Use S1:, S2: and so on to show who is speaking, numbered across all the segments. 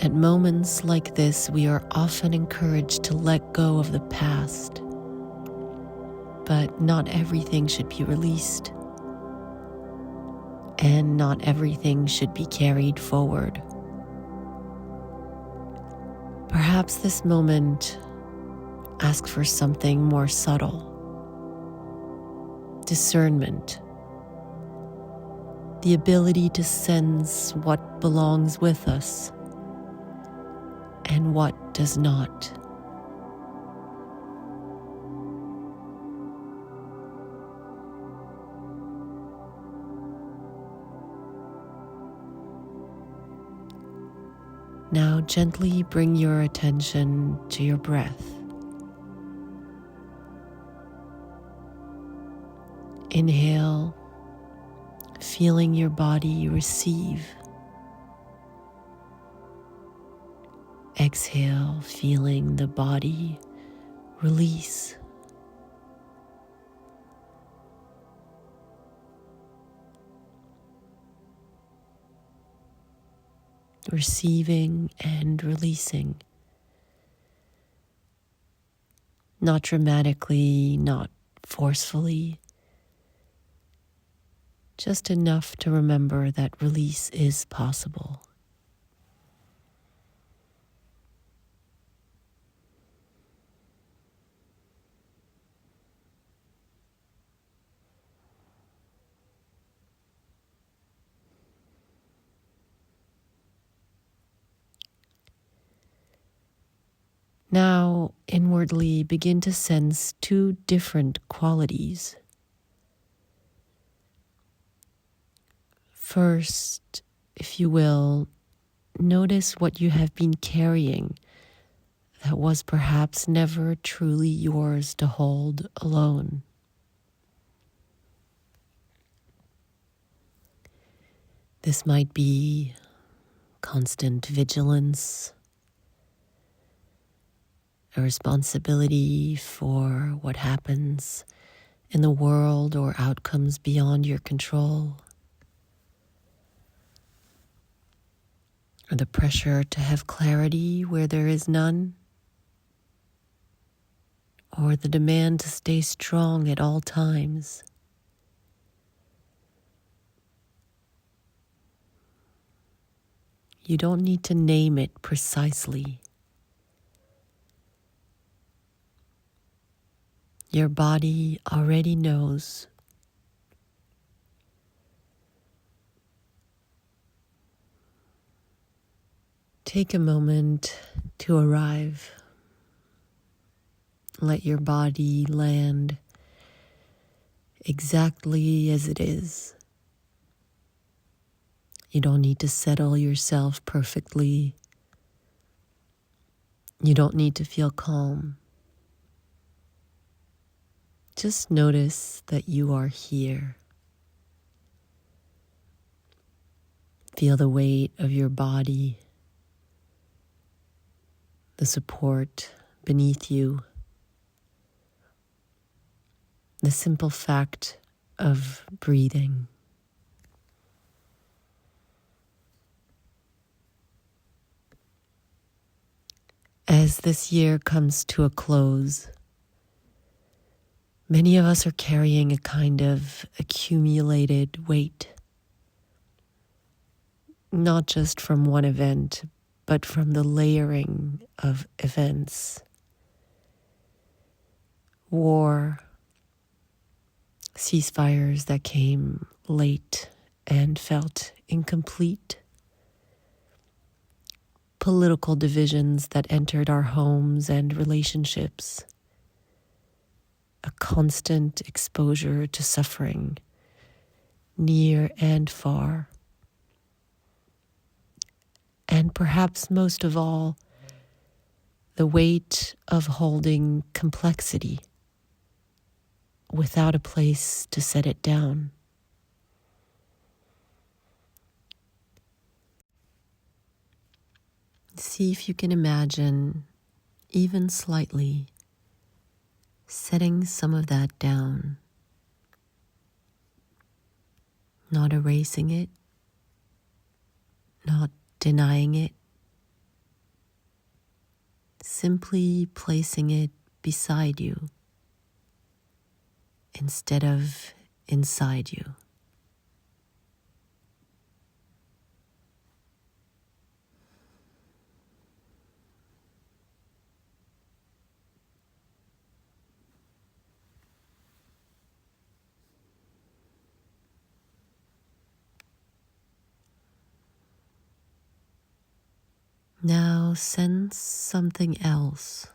S1: At moments like this, we are often encouraged to let go of the past, but not everything should be released, and not everything should be carried forward. Perhaps this moment asks for something more subtle. Discernment. The ability to sense what belongs with us and what does not. Now gently bring your attention to your breath. Inhale, feeling your body receive. Exhale, feeling the body release. Receiving and releasing. Not dramatically, not forcefully. Just enough to remember that release is possible. Now, inwardly begin to sense two different qualities. First, if you will, notice what you have been carrying that was perhaps never truly yours to hold alone. This might be constant vigilance, a responsibility for what happens in the world or outcomes beyond your control, or the pressure to have clarity where there is none, or the demand to stay strong at all times. You don't need to name it precisely. Your body already knows. Take a moment to arrive. Let your body land exactly as it is. You don't need to settle yourself perfectly. You don't need to feel calm. Just notice that you are here. Feel the weight of your body, the support beneath you, the simple fact of breathing. As this year comes to a close, many of us are carrying a kind of accumulated weight, not just from one event, but from the layering of events. War, ceasefires that came late and felt incomplete, political divisions that entered our homes and relationships, a constant exposure to suffering, near and far. And perhaps most of all, the weight of holding complexity without a place to set it down. See if you can imagine, even slightly, setting some of that down, not erasing it, not denying it, simply placing it beside you instead of inside you. Now sense something else.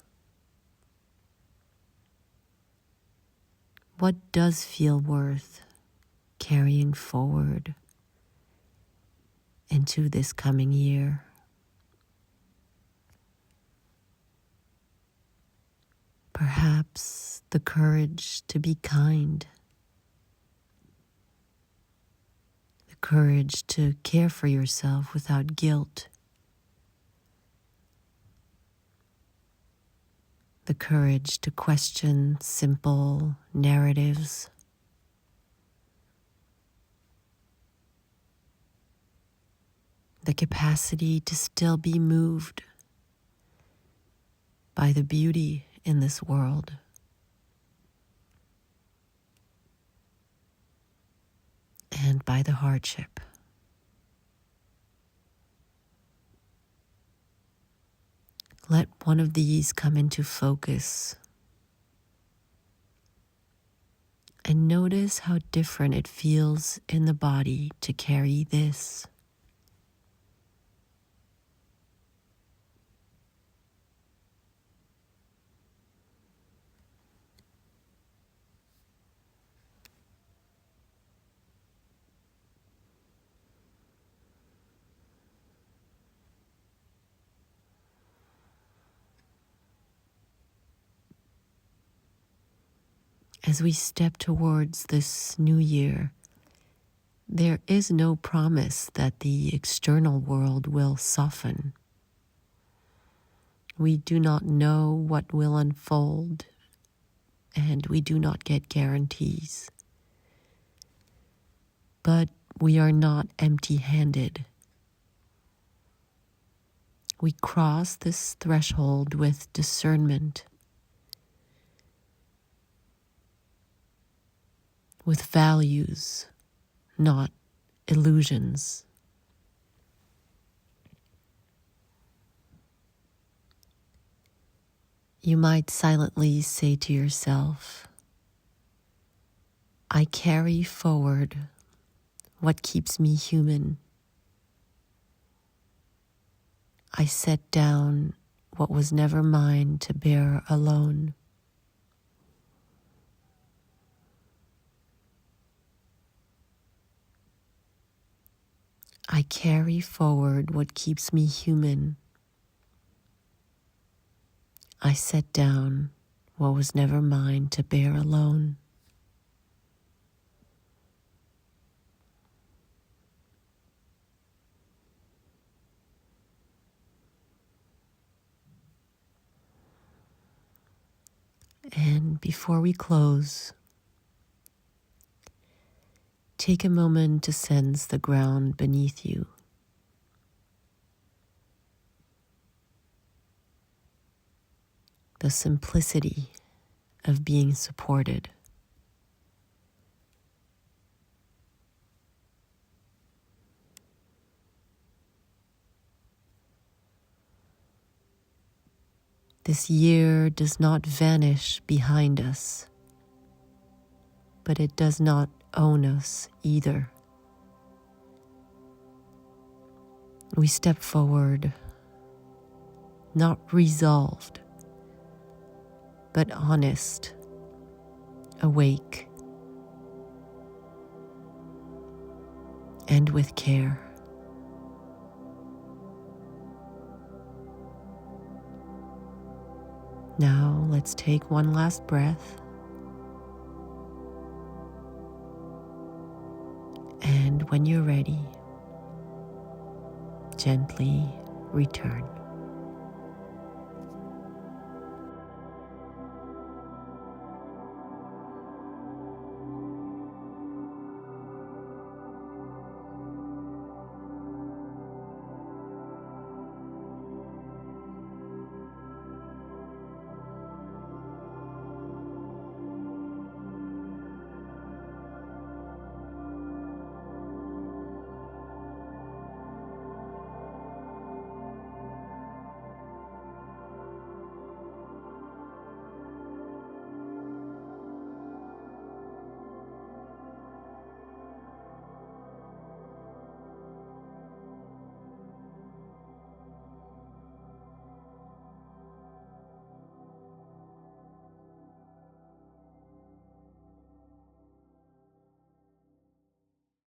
S1: What does feel worth carrying forward into this coming year? Perhaps the courage to be kind, the courage to care for yourself without guilt, the courage to question simple narratives, the capacity to still be moved by the beauty in this world. And by the hardship. Let one of these come into focus and notice how different it feels in the body to carry this. As we step towards this new year, there is no promise that the external world will soften. We do not know what will unfold, and we do not get guarantees. But we are not empty-handed. We cross this threshold with discernment, with values, not illusions. You might silently say to yourself, I carry forward what keeps me human. I set down what was never mine to bear alone. I carry forward what keeps me human. I set down what was never mine to bear alone. And before we close, take a moment to sense the ground beneath you. The simplicity of being supported. This year does not vanish behind us, but it does not own us either. We step forward, not resolved, but honest, awake, and with care. Now let's take one last breath. And when you're ready, gently return.